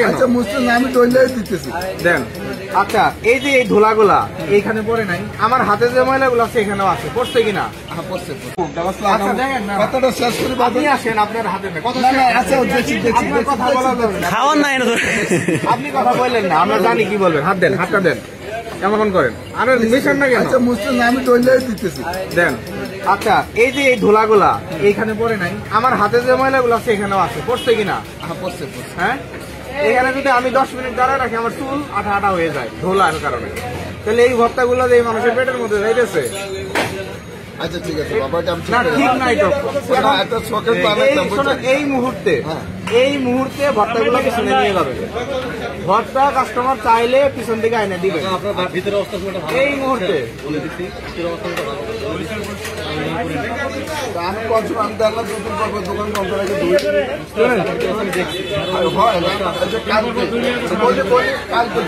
আচ্ছা মুসলিম আমি দইলাই দিতেছি দেন। আচ্ছা এই যে এই ধুলাগুলা এইখানে পড়ে নাই, আমার হাতে যে ময়লাগুলো আছে এখানেও আছে, পড়ছে কিনা? আচ্ছা দেখেন না, কতটা শেষ করে আপনি আসেন, আপনার হাতে নেই। কত আচ্ছা আপনার কথা বলা যাবে না। খাওয়ান না এটা তো। আপনি কথা বললেন না, আমরা জানি কি বলবেন। হাত দেন, হাতটা দেন। কেমন করেন? আর মিশন না কেন? আচ্ছা মুসলিম আমি দইলাই দিতেছি দেন। আচ্ছা এই যে এই ধুলাগুলা এইখানে পড়ে নাই, আমার হাতে যে ময়লাগুলো আছে এখানেও আছে, পড়ছে কিনা? হ্যাঁ, এখানে যদি আমি 10 মিনিট দাঁড়ায় রাখি আমার চুল আঠা আঠা হয়ে যায় ধুলার কারণে। তাহলে এই ভর্তাগুলো যে এই মানুষের পেটের মধ্যে যাইতেছে, আচ্ছা ঠিক আছে বাবা এটা আমি না ঠিক নাই তো। একটা শখের তো এই মুহূর্তে ভর্তাগুলো পিছনে নিয়ে যাবে। ভর্তা কাস্টমার চাইলে পিছন দিকে আইনে দিবে এই মুহূর্তে। আমি কনসুম আমি দেখলাম দুদিন পর দোকান বন্ধ রেখে দুই হয় না কালকে